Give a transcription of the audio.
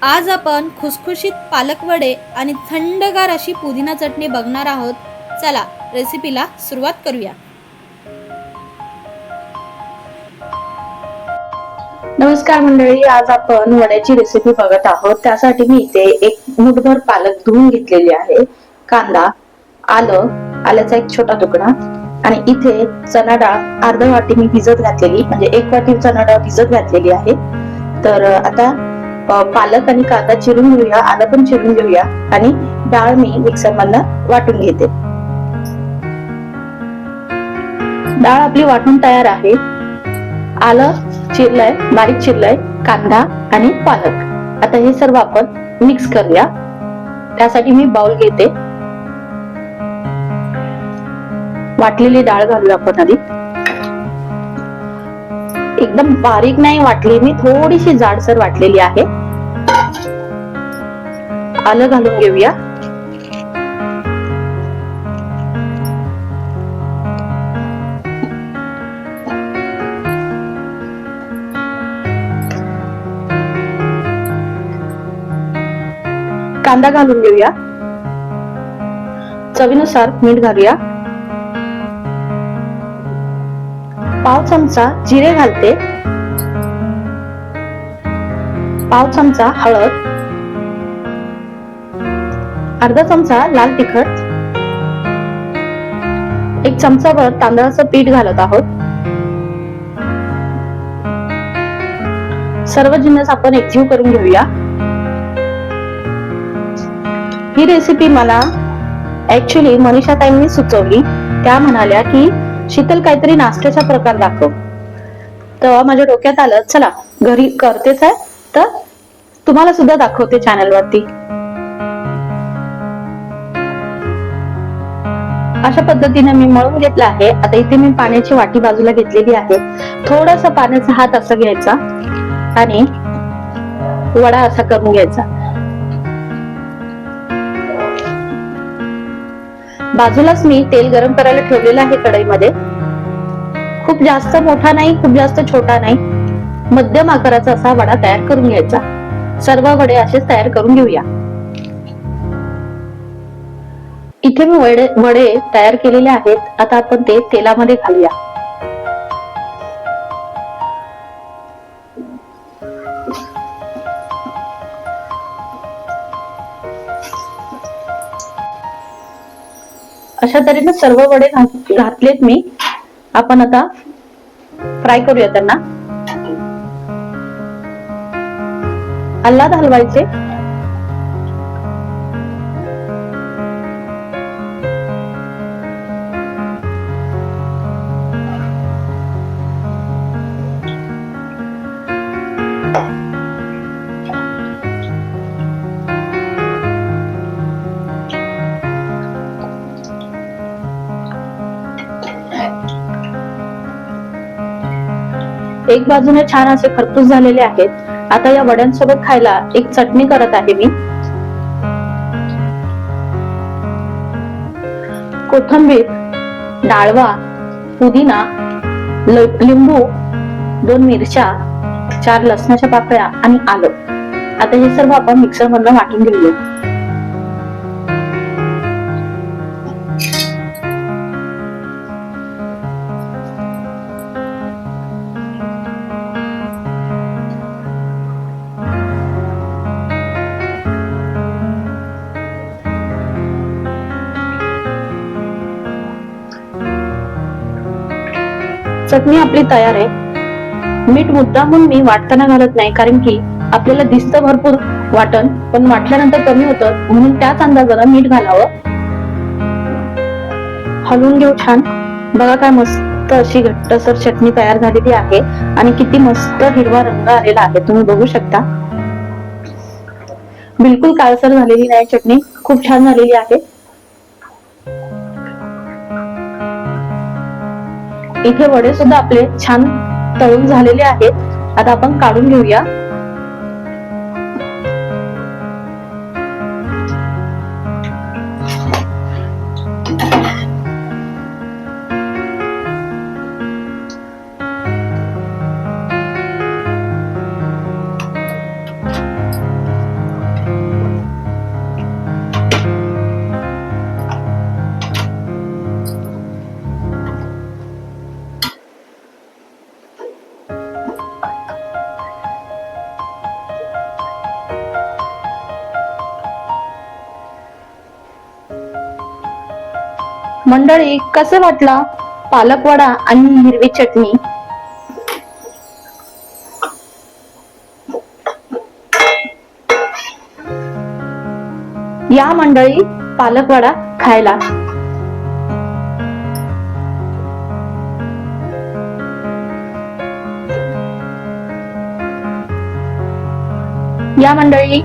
आज आपण खुसखुशीत पालक वडे आणि थंडगार अशी पुदिना चटणी बघणार आहोत. चला रेसिपीला सुरुवात करूया. नमस्कार मंडळी, आज आपण वड्याची रेसिपी बघत आहोत. त्यासाठी मी इथे एक मूठभर पालक धुवून घेतलेली आहे, कांदा, आल्याचा एक छोटा तुकडा आणि इथे चणा डाळ अर्धा वाटी मी भिजत घातलेली, म्हणजे एक वाटी चणा डाळ भिजत घातलेली आहे. तर आता पालक आणि कांदा चिरून घेऊया, आलं पण चिरून घेऊया आणि डाळ मी मिक्सर मधनं वाटून घेते. डाळ आपली वाटून तयार आहे. आलं चिरलंय, बारीक चिरलंय, कांदा आणि पालक. आता हे सर्व आपण मिक्स करूया. त्यासाठी मी बाउल घेते. वाटलेली डाळ घालूया आपण आधी. एकदम बारीक नाही वाटली मी, थोडीशी जाडसर वाटलेली आहे. आलं घालून घेऊया. कांदा घालून घेऊया. चवीनुसार मीठ घालूया. पाव चमचा जिरे घालते. पाव चमचा हळद, अर्धा चमचा लाल तिखट, एक चमचाभर तांदळाचं पीठ घालत आहोत. सर्व जिन्नस आपण एकजीव करून घेऊया. ही रेसिपी मला ऍक्च्युली मनीषा ताईंनी सुचवली. त्या म्हणाल्या की शीतल काहीतरी नाश्त्याचा प्रकार दाखव. तेव्हा माझ्या डोक्यात आलं, चला घरी करतेच आहे तर तुम्हाला सुद्धा दाखवते चॅनल वरती. अशा पद्धतीने मी मळून घेतलं आहे. आता इथे मी पाण्याची वाटी बाजूला घेतलेली आहे. थोडासा पाण्याचा हात असा घ्यायचा आणि वडा असा करून घ्यायचा. बाजूलाच मी तेल गरम करायला ठेवलेलं आहे कढईमध्ये. खूप जास्त मोठा नाही, खूप जास्त छोटा नाही, मध्यम आकाराचा असा वडा तयार करून घ्यायचा. सर्व वडे असेच तयार करून घेऊया. इथे मी वडे तयार केलेले आहेत. आता आपण ते तेलामध्ये घालूया. अशा तऱ्हेने सर्व वडे घातलेत मी. आपण आता फ्राय करूया त्यांना. आल्हाद हलवायचे. एक बाजूने छान असे खरपूस झालेले आहेत. आता या वड्यांसोबत खायला एक चटणी करत आहे मी. कोथिंबीर, डाळवा, पुदिना, लिंबू, 2 मिरच्या, 4 लसणाच्या पाकळ्या आणि आलं. आता हे सर्व आपण मिक्सर मधून वाटून घेऊया. चटणी आपली तयार आहे. मीठ मुद्दामून मी वाटताना घालत नाही, कारण की आपल्याला दिसतं भरपूर वाटण, पण वाटल्यानंतर कमी होतं, म्हणून त्याच अंदाजानं मीठ घालावं. हलवून घेऊ छान. बघा काय मस्त अशी घट्टसर चटणी तयार झालेली आहे आणि किती मस्त हिरवा रंग आलेला आहे, तुम्ही बघू शकता. बिलकुल काळसर झालेली नाही चटणी, खूप छान झालेली आहे. इथे वडे सुद्धा आपले छान तळून झालेले आहेत. आता आपण काढून घेऊया. मंडळी, कसं वाटला पालक वडा आणि हिरवी चटणी? या मंडळी पालक वडा खायला. या मंडळी